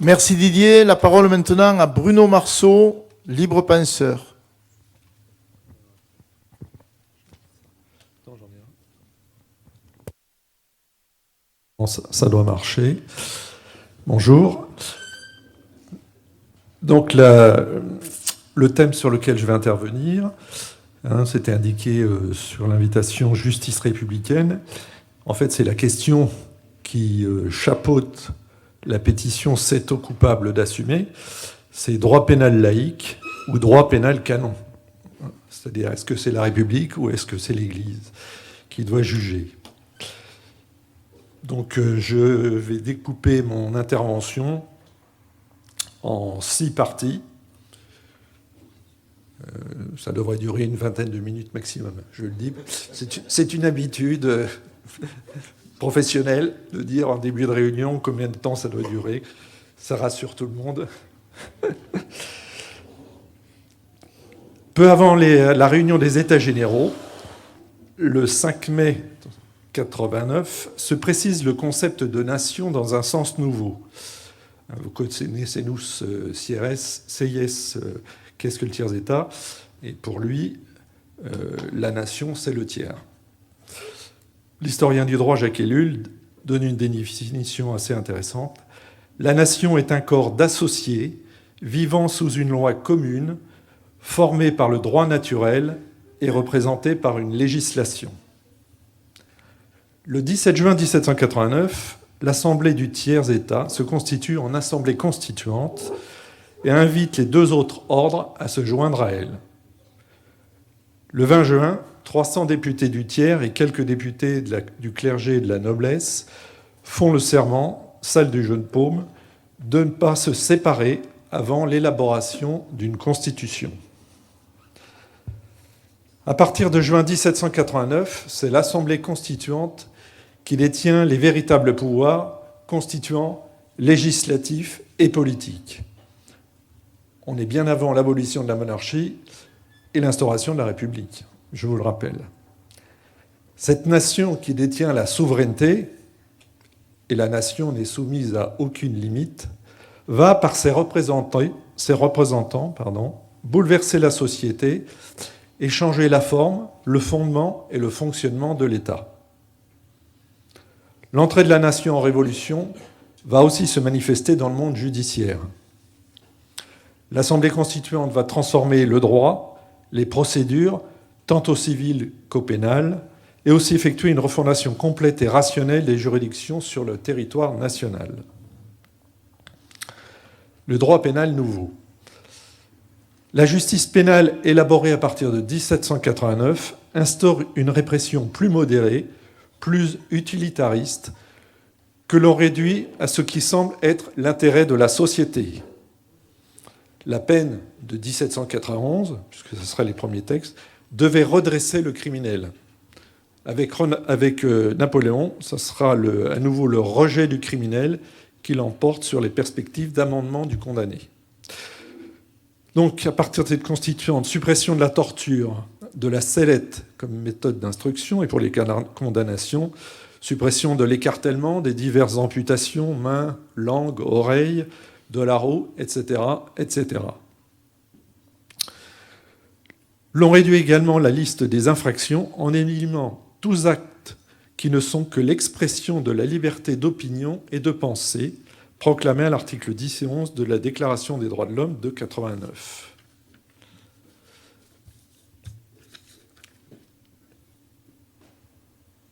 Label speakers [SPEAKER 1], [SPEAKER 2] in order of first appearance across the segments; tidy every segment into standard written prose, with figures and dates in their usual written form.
[SPEAKER 1] Merci Didier. La parole maintenant à Bruno Marceau, libre penseur.
[SPEAKER 2] Ça doit marcher. Bonjour. Donc le thème sur lequel je vais intervenir, c'était indiqué sur l'invitation justice républicaine. En fait, c'est la question qui chapeaute la pétition C'est aux coupables d'assumer. C'est droit pénal laïque ou droit pénal canon. C'est-à-dire, est-ce que c'est la République ou est-ce que c'est l'Église qui doit juger ? Donc, je vais découper mon intervention en 6 parties. Ça devrait durer une vingtaine de minutes maximum, je le dis. C'est une habitude professionnelle de dire en début de réunion combien de temps ça doit durer. Ça rassure tout le monde. Peu avant la réunion des États généraux, le 5 mai 89, se précise le concept de nation dans un sens nouveau. Vous connaissez nous CIS, qu'est-ce que le tiers-État ? Et pour lui, la nation, c'est le tiers. L'historien du droit Jacques Ellul donne une définition assez intéressante. La nation est un corps d'associés vivant sous une loi commune, formé par le droit naturel et représenté par une législation. Le 17 juin 1789, l'Assemblée du tiers-État se constitue en Assemblée constituante et invite les 2 autres ordres à se joindre à elle. Le 20 juin, 300 députés du tiers et quelques députés du clergé et de la noblesse font le serment, salle du Jeune Paume, de ne pas se séparer avant l'élaboration d'une constitution. À partir de juin 1789, c'est l'Assemblée constituante qui détient les véritables pouvoirs constituants législatifs et politiques. On est bien avant l'abolition de la monarchie et l'instauration de la République, je vous le rappelle. Cette nation qui détient la souveraineté, et la nation n'est soumise à aucune limite, va, par ses représentants, bouleverser la société et changer la forme, le fondement et le fonctionnement de l'État. L'entrée de la nation en révolution va aussi se manifester dans le monde judiciaire. L'Assemblée constituante va transformer le droit, les procédures, tant au civil qu'au pénal, et aussi effectuer une refondation complète et rationnelle des juridictions sur le territoire national. Le droit pénal nouveau. La justice pénale élaborée à partir de 1789 instaure une répression plus modérée, plus utilitariste, que l'on réduit à ce qui semble être l'intérêt de la société. La peine de 1791, puisque ce seraient les premiers textes, devait redresser le criminel. Avec Napoléon, ce sera à nouveau le rejet du criminel qui l'emporte sur les perspectives d'amendement du condamné. Donc, à partir de cette constituante, suppression de la torture, de la sellette comme méthode d'instruction, et pour les condamnations, suppression de l'écartèlement, des diverses amputations, mains, langue, oreilles, de la roue, etc., etc. L'on réduit également la liste des infractions en éliminant tous actes qui ne sont que l'expression de la liberté d'opinion et de pensée, proclamée à l'article 10 et 11 de la Déclaration des droits de l'homme de 89.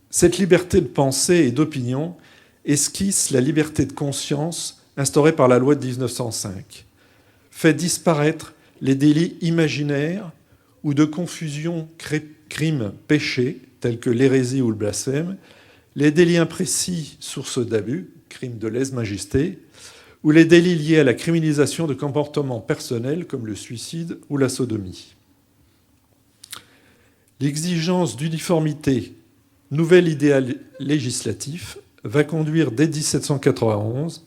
[SPEAKER 2] Cette liberté de pensée et d'opinion esquisse la liberté de conscience instaurée par la loi de 1905, fait disparaître les délits imaginaires ou de confusion crimes péchés, tels que l'hérésie ou le blasphème, les délits imprécis, source d'abus, crimes de lèse-majesté, ou les délits liés à la criminalisation de comportements personnels comme le suicide ou la sodomie. L'exigence d'uniformité, nouvel idéal législatif, va conduire dès 1791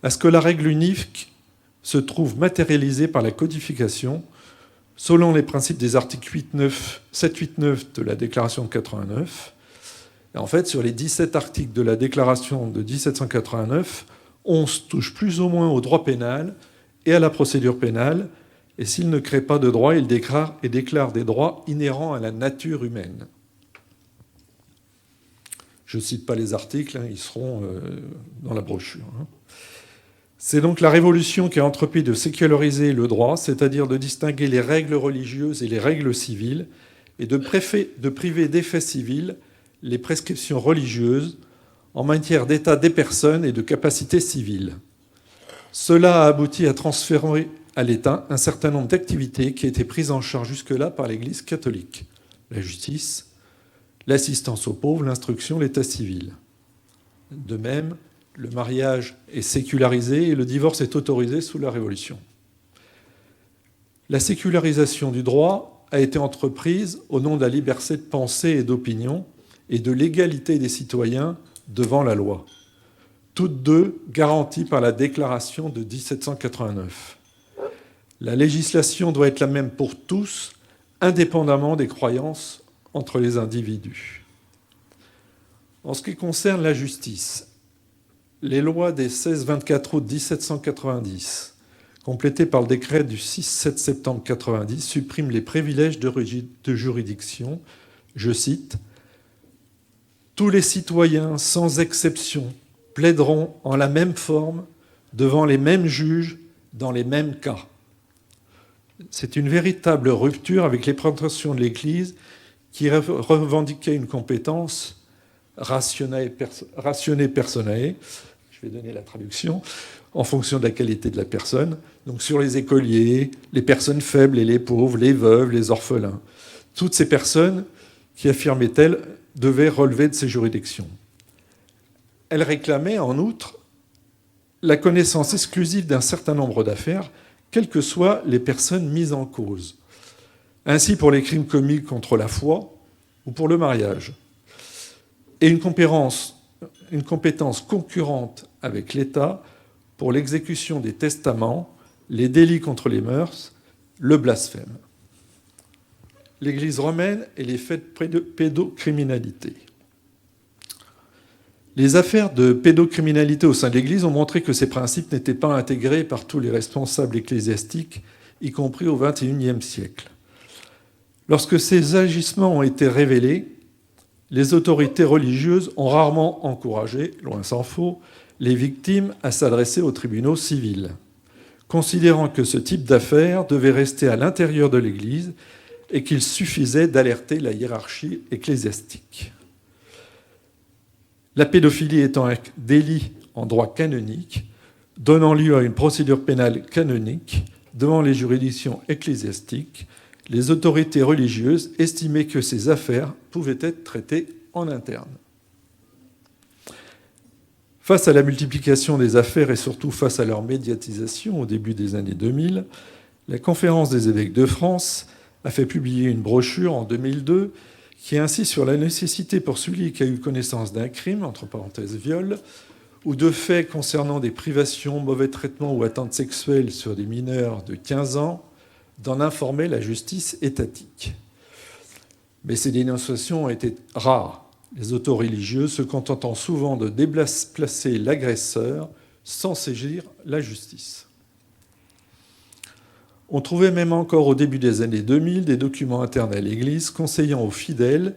[SPEAKER 2] à ce que la règle unique se trouve matérialisée par la codification selon les principes des articles 7, 8, 9 de la Déclaration de 89. Et en fait, sur les 17 articles de la Déclaration de 1789, 11 touche plus ou moins au droit pénal et à la procédure pénale, et s'il ne crée pas de droit, il déclare des droits inhérents à la nature humaine. Je ne cite pas les articles, ils seront dans la brochure. C'est donc la Révolution qui a entrepris de séculariser le droit, c'est-à-dire de distinguer les règles religieuses et les règles civiles, et de priver d'effets civils les prescriptions religieuses en matière d'état des personnes et de capacités civiles. Cela a abouti à transférer à l'État un certain nombre d'activités qui étaient prises en charge jusque-là par l'Église catholique. La justice, l'assistance aux pauvres, l'instruction, l'état civil. De même, le mariage est sécularisé et le divorce est autorisé sous la Révolution. La sécularisation du droit a été entreprise au nom de la liberté de pensée et d'opinion et de l'égalité des citoyens devant la loi, toutes deux garanties par la Déclaration de 1789. La législation doit être la même pour tous, indépendamment des croyances entre les individus. En ce qui concerne la justice, les lois des 16-24 août 1790, complétées par le décret du 6-7 septembre 90, suppriment les privilèges de juridiction. Je cite, « Tous les citoyens, sans exception, plaideront en la même forme, devant les mêmes juges, dans les mêmes cas. » C'est une véritable rupture avec les prétentions de l'Église qui revendiquait une compétence rationnée personae, je vais donner la traduction, en fonction de la qualité de la personne, donc sur les écoliers, les personnes faibles et les pauvres, les veuves, les orphelins. Toutes ces personnes qui, affirmaient-elles, devaient relever de ces juridictions. Elle réclamait, en outre, la connaissance exclusive d'un certain nombre d'affaires, quelles que soient les personnes mises en cause. Ainsi pour les crimes commis contre la foi ou pour le mariage. Et une compétence concurrente avec l'État pour l'exécution des testaments, les délits contre les mœurs, le blasphème. L'Église romaine et les faits de pédocriminalité. Les affaires de pédocriminalité au sein de l'Église ont montré que ces principes n'étaient pas intégrés par tous les responsables ecclésiastiques, y compris au XXIe siècle. Lorsque ces agissements ont été révélés, les autorités religieuses ont rarement encouragé, loin s'en faut, les victimes à s'adresser aux tribunaux civils, considérant que ce type d'affaires devait rester à l'intérieur de l'Église et qu'il suffisait d'alerter la hiérarchie ecclésiastique. La pédophilie étant un délit en droit canonique, donnant lieu à une procédure pénale canonique devant les juridictions ecclésiastiques, les autorités religieuses estimaient que ces affaires pouvaient être traitées en interne. Face à la multiplication des affaires et surtout face à leur médiatisation au début des années 2000, la Conférence des évêques de France a fait publier une brochure en 2002 qui insiste sur la nécessité pour celui qui a eu connaissance d'un crime, entre parenthèses viol, ou de faits concernant des privations, mauvais traitements ou atteintes sexuelles sur des mineurs de 15 ans, d'en informer la justice étatique. Mais ces dénonciations ont été rares, les autoreligieux se contentant souvent de déplacer l'agresseur sans saisir la justice. On trouvait même encore au début des années 2000 des documents internes à l'Église conseillant aux fidèles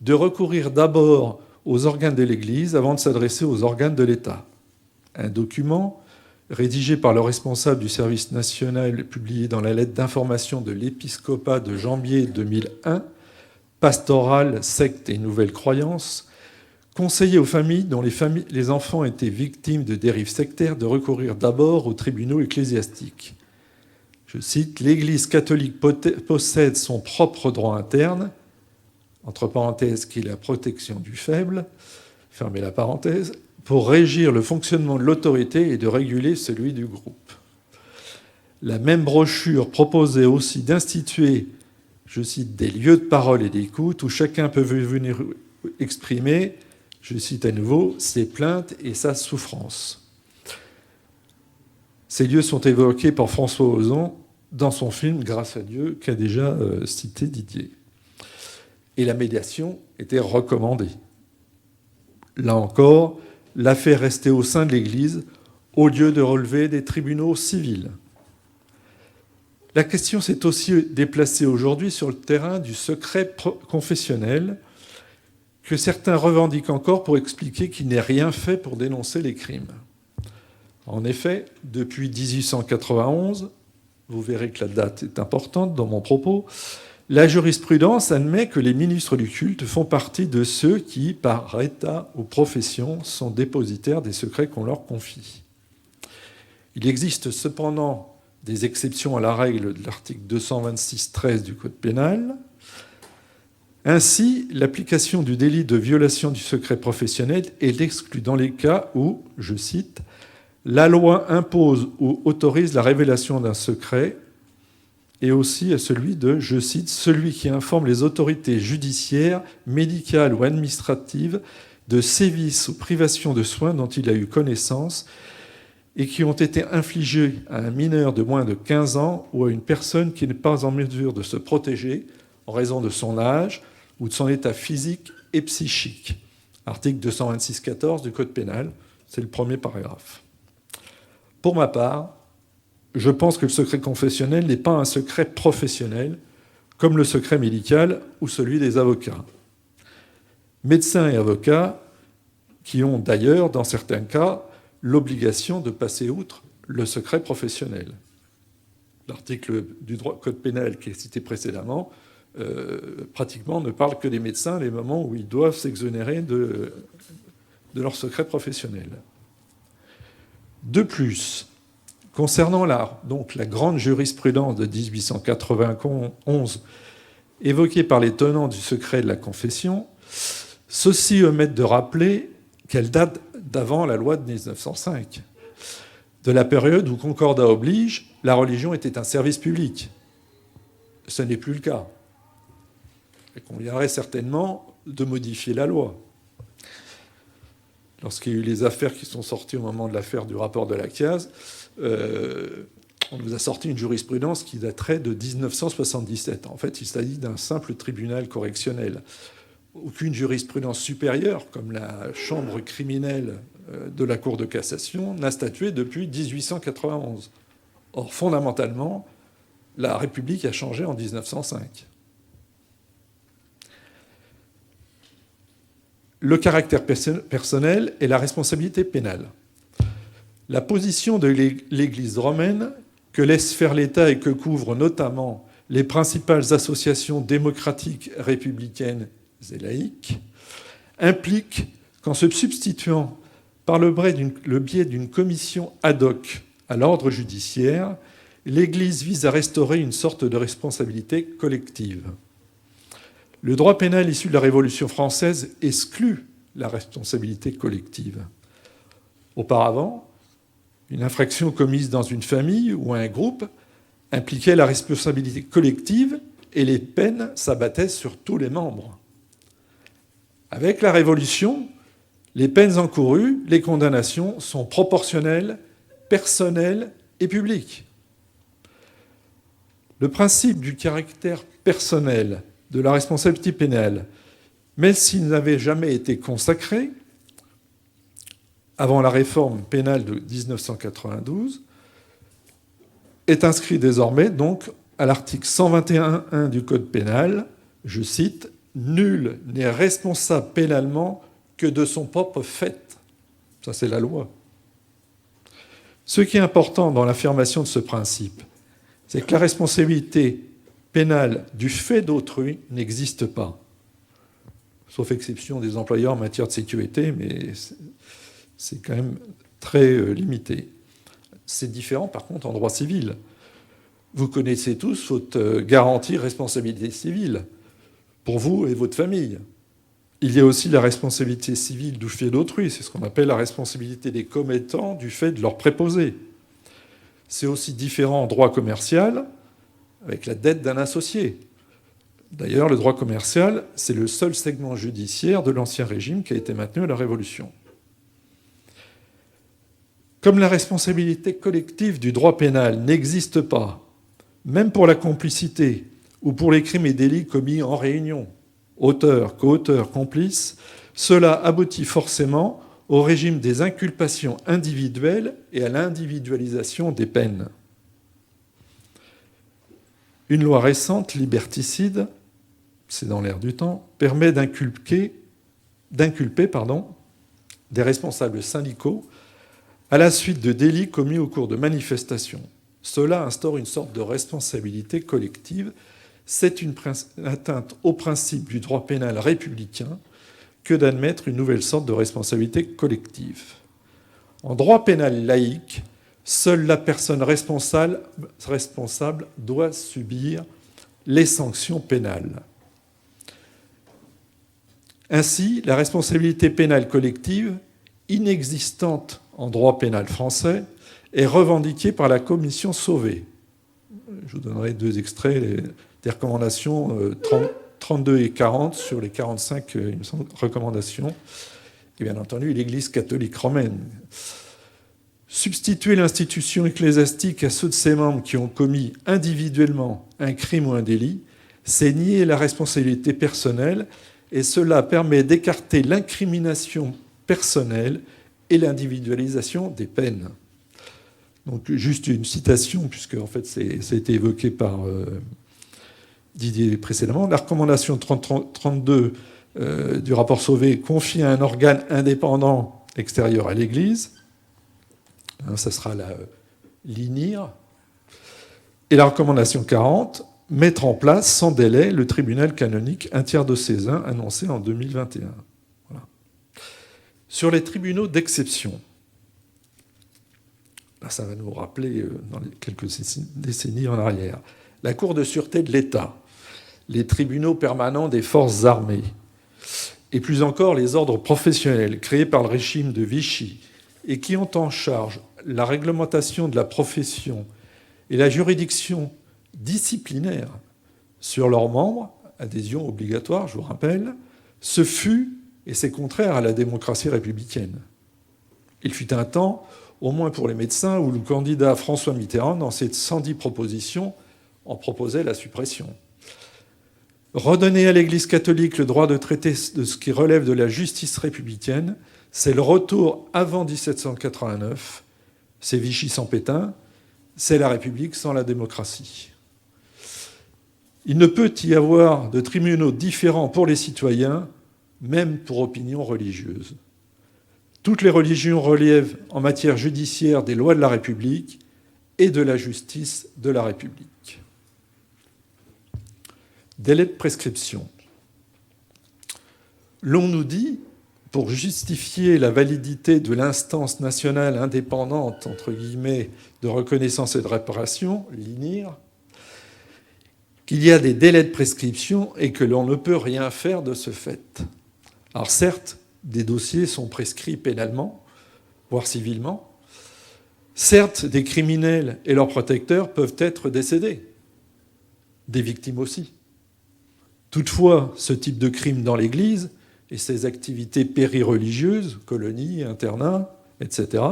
[SPEAKER 2] de recourir d'abord aux organes de l'Église avant de s'adresser aux organes de l'État. Un document rédigé par le responsable du service national publié dans la lettre d'information de l'épiscopat de janvier 2001, Pastoral, secte et nouvelles croyances, conseillait aux familles dont les enfants étaient victimes de dérives sectaires de recourir d'abord aux tribunaux ecclésiastiques. Je cite, « L'Église catholique possède son propre droit interne, entre parenthèses, qui est la protection du faible, fermez la parenthèse, pour régir le fonctionnement de l'autorité et de réguler celui du groupe. » La même brochure proposait aussi d'instituer, je cite, des lieux de parole et d'écoute où chacun peut venir exprimer, je cite à nouveau, ses plaintes et sa souffrance. Ces lieux sont évoqués par François Ozon dans son film « Grâce à Dieu » qu'a déjà cité Didier. Et la médiation était recommandée. Là encore, l'affaire restait au sein de l'Église au lieu de relever des tribunaux civils. La question s'est aussi déplacée aujourd'hui sur le terrain du secret confessionnel, que certains revendiquent encore pour expliquer qu'il n'est rien fait pour dénoncer les crimes. En effet, depuis 1891, vous verrez que la date est importante dans mon propos, la jurisprudence admet que les ministres du culte font partie de ceux qui, par état ou profession, sont dépositaires des secrets qu'on leur confie. Il existe cependant des exceptions à la règle de l'article 226-13 du Code pénal. Ainsi, l'application du délit de violation du secret professionnel est exclue dans les cas où, je cite, « la loi impose ou autorise la révélation d'un secret » et aussi à celui de, je cite, « celui qui informe les autorités judiciaires, médicales ou administratives de sévices ou privations de soins dont il a eu connaissance et qui ont été infligés à un mineur de moins de 15 ans ou à une personne qui n'est pas en mesure de se protéger en raison de son âge ou de son état physique et psychique. » Article 226-14 du Code pénal, c'est le premier paragraphe. Pour ma part, je pense que le secret confessionnel n'est pas un secret professionnel, comme le secret médical ou celui des avocats. Médecins et avocats qui ont d'ailleurs, dans certains cas, l'obligation de passer outre le secret professionnel. L'article du Code pénal qui est cité précédemment pratiquement ne parle que des médecins les moments où ils doivent s'exonérer de leur secret professionnel. De plus, concernant la grande jurisprudence de 1891 évoquée par les tenants du secret de la confession, ceux-ci omettent de rappeler qu'elle date d'avant la loi de 1905, de la période où, concordat oblige, la religion était un service public. Ce n'est plus le cas. Et qu'on viendrait certainement de modifier la loi. Lorsqu'il y a eu les affaires qui sont sorties au moment de l'affaire du rapport de la CIAZ, on nous a sorti une jurisprudence qui daterait de 1977. En fait, il s'agit d'un simple tribunal correctionnel. Aucune jurisprudence supérieure, comme la chambre criminelle de la Cour de cassation, n'a statué depuis 1891. Or, fondamentalement, la République a changé en 1905. Le caractère personnel et la responsabilité pénale. La position de l'Église romaine, que laisse faire l'État et que couvrent notamment les principales associations démocratiques, républicaines et laïques, implique qu'en se substituant par le biais d'une commission ad hoc à l'ordre judiciaire, l'Église vise à restaurer une sorte de responsabilité collective. Le droit pénal issu de la Révolution française exclut la responsabilité collective. Auparavant, une infraction commise dans une famille ou un groupe impliquait la responsabilité collective et les peines s'abattaient sur tous les membres. Avec la Révolution, les peines encourues, les condamnations sont proportionnelles, personnelles et publiques. Le principe du caractère personnel de la responsabilité pénale, même s'il n'avait jamais été consacré, avant la réforme pénale de 1992, est inscrit désormais donc à l'article 121.1 du Code pénal, je cite, « Nul n'est responsable pénalement que de son propre fait ». Ça, c'est la loi. Ce qui est important dans l'affirmation de ce principe, c'est que la responsabilité pénale du fait d'autrui n'existe pas. Sauf exception des employeurs en matière de sécurité, mais c'est quand même très limité. C'est différent, par contre, en droit civil. Vous connaissez tous votre garantie responsabilité civile, pour vous et votre famille. Il y a aussi la responsabilité civile du fait d'autrui, c'est ce qu'on appelle la responsabilité des commettants du fait de leur préposé. C'est aussi différent en droit commercial, avec la dette d'un associé. D'ailleurs, le droit commercial, c'est le seul segment judiciaire de l'Ancien Régime qui a été maintenu à la Révolution. Comme la responsabilité collective du droit pénal n'existe pas, même pour la complicité ou pour les crimes et délits commis en réunion, auteur, co-auteur, complice, cela aboutit forcément au régime des inculpations individuelles et à l'individualisation des peines. Une loi récente, liberticide, c'est dans l'air du temps, permet d'inculper des responsables syndicaux à la suite de délits commis au cours de manifestations. Cela instaure une sorte de responsabilité collective. C'est une atteinte au principe du droit pénal républicain que d'admettre une nouvelle sorte de responsabilité collective. En droit pénal laïque, seule la personne responsable doit subir les sanctions pénales. Ainsi, la responsabilité pénale collective, inexistante en droit pénal français, est revendiquée par la commission Sauvé. Je vous donnerai 2 extraits des recommandations 32 et 40 sur les 45 recommandations. Et bien entendu, l'Église catholique romaine. Substituer l'institution ecclésiastique à ceux de ses membres qui ont commis individuellement un crime ou un délit, c'est nier la responsabilité personnelle, et cela permet d'écarter l'incrimination personnelle et l'individualisation des peines. Donc juste une citation, puisque en fait ça a été évoqué par Didier précédemment. La recommandation 32 du rapport Sauvé confie à un organe indépendant extérieur à l'Église. Ça sera l'INIR. Et la recommandation 40, mettre en place sans délai le tribunal canonique interdiocésain annoncé en 2021. Voilà. Sur les tribunaux d'exception, là, ça va nous rappeler dans quelques décennies en arrière, la Cour de sûreté de l'État, les tribunaux permanents des forces armées, et plus encore les ordres professionnels créés par le régime de Vichy et qui ont en charge la réglementation de la profession et la juridiction disciplinaire sur leurs membres, adhésion obligatoire, je vous rappelle, ce fut, et c'est contraire à la démocratie républicaine. Il fut un temps, au moins pour les médecins, où le candidat François Mitterrand, dans ses 110 propositions, en proposait la suppression. Redonner à l'Église catholique le droit de traiter de ce qui relève de la justice républicaine, c'est le retour avant 1789, c'est Vichy sans Pétain, c'est la République sans la démocratie. Il ne peut y avoir de tribunaux différents pour les citoyens, même pour opinion religieuse. Toutes les religions relèvent en matière judiciaire des lois de la République et de la justice de la République. Délai de prescription. L'on nous dit, pour justifier la validité de l'instance nationale indépendante, entre guillemets, de reconnaissance et de réparation, l'INIR, qu'il y a des délais de prescription et que l'on ne peut rien faire de ce fait. Alors certes, des dossiers sont prescrits pénalement, voire civilement. Certes, des criminels et leurs protecteurs peuvent être décédés, des victimes aussi. Toutefois, ce type de crime dans l'Église et ses activités périreligieuses, colonies, internats, etc.,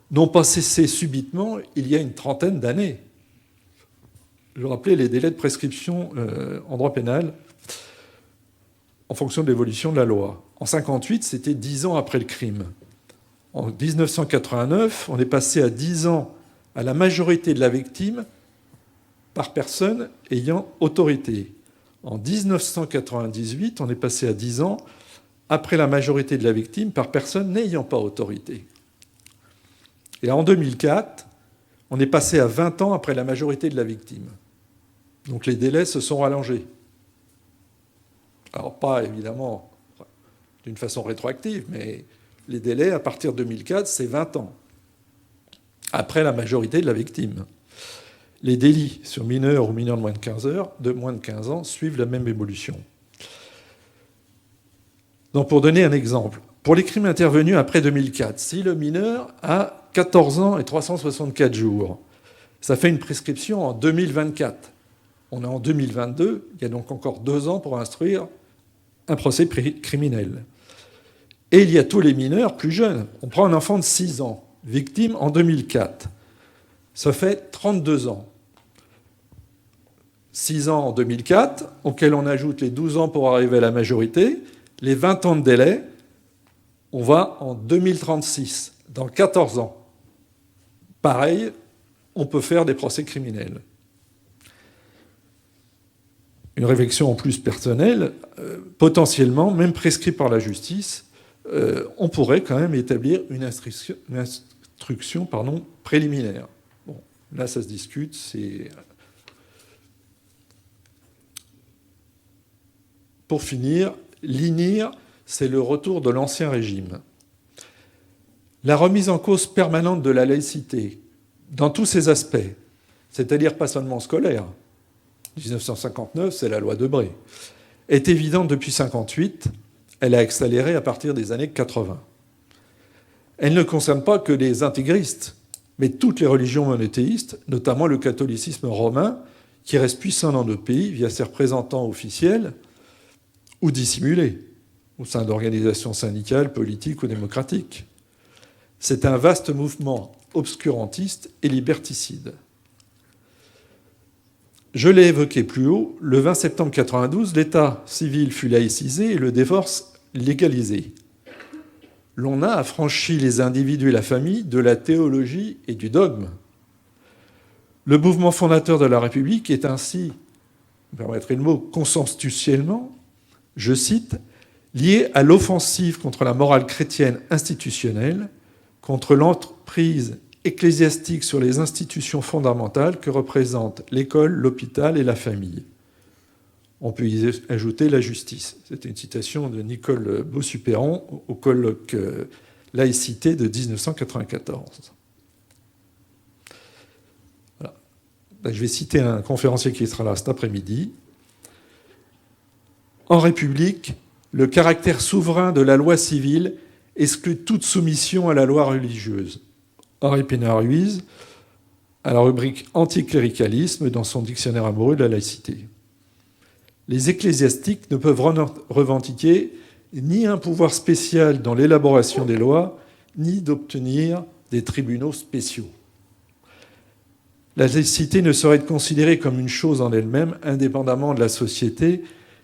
[SPEAKER 2] n'ont pas cessé subitement il y a une trentaine d'années. Je rappelais les délais de prescription en droit pénal en fonction de l'évolution de la loi. En 1958, c'était 10 ans après le crime. En 1989, on est passé à 10 ans à la majorité de la victime par personne ayant autorité. En 1998, on est passé à 10 ans après la majorité de la victime par personne n'ayant pas autorité. Et en 2004, on est passé à 20 ans après la majorité de la victime. Donc les délais se sont rallongés. Alors pas évidemment d'une façon rétroactive, mais les délais à partir de 2004, c'est 20 ans, après la majorité de la victime. Les délits sur mineurs ou mineurs de moins de 15 ans suivent la même évolution. Donc pour donner un exemple, pour les crimes intervenus après 2004, si le mineur a 14 ans et 364 jours, ça fait une prescription en 2024. On est en 2022, il y a donc encore 2 ans pour instruire un procès criminel. Et il y a tous les mineurs plus jeunes. On prend un enfant de 6 ans, victime en 2004. Ça fait 32 ans. 6 ans en 2004, auquel on ajoute les 12 ans pour arriver à la majorité, les 20 ans de délai, On va en 2036, dans 14 ans. Pareil, on peut faire des procès criminels. Une réflexion en plus personnelle, potentiellement, même prescrite par la justice, on pourrait quand même établir une instruction préliminaire. Bon, là, ça se discute. Pour finir, l'INIR, c'est le retour de l'Ancien Régime. La remise en cause permanente de la laïcité, dans tous ses aspects, c'est-à-dire pas seulement scolaire, 1959, c'est la loi Debré, est évidente depuis 1958, elle a accéléré à partir des années 80. Elle ne concerne pas que les intégristes, mais toutes les religions monothéistes, notamment le catholicisme romain, qui reste puissant dans notre pays via ses représentants officiels ou dissimulés, au sein d'organisations syndicales, politiques ou démocratiques. C'est un vaste mouvement obscurantiste et liberticide. Je l'ai évoqué plus haut, le 20 septembre 1992, l'état civil fut laïcisé et le divorce légalisé. L'on a affranchi les individus et la famille de la théologie et du dogme. Le mouvement fondateur de la République est ainsi, vous me permettrez le mot, consensuellement, je cite, lié à l'offensive contre la morale chrétienne institutionnelle, contre l'emprise ecclésiastique sur les institutions fondamentales que représentent l'école, l'hôpital et la famille. On peut y ajouter la justice. C'était une citation de Nicole Bossuet-Perron au colloque laïcité de 1994. Voilà. Je vais citer un conférencier qui sera là cet après-midi. En République, le caractère souverain de la loi civile exclut toute soumission à la loi religieuse. Henri Pénard-Ruiz, à la rubrique anticléricalisme dans son dictionnaire amoureux de la laïcité. Les ecclésiastiques ne peuvent revendiquer ni un pouvoir spécial dans l'élaboration des lois, ni d'obtenir des tribunaux spéciaux. La laïcité ne saurait être considérée comme une chose en elle-même, indépendamment de la société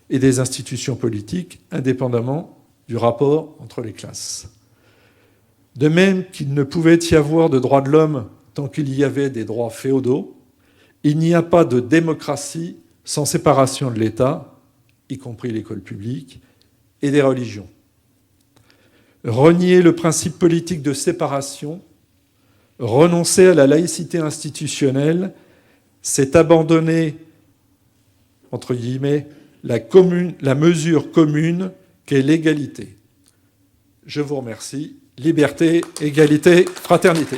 [SPEAKER 2] et des institutions politiques, indépendamment du rapport entre les classes. De même qu'il ne pouvait y avoir de droits de l'homme tant qu'il y avait des droits féodaux, il n'y a pas de démocratie sans séparation de l'État, y compris l'école publique, et des religions. Renier le principe politique de séparation, renoncer à la laïcité institutionnelle, c'est abandonner, entre guillemets, la mesure commune qu'est l'égalité. Je vous remercie. Liberté, égalité, fraternité.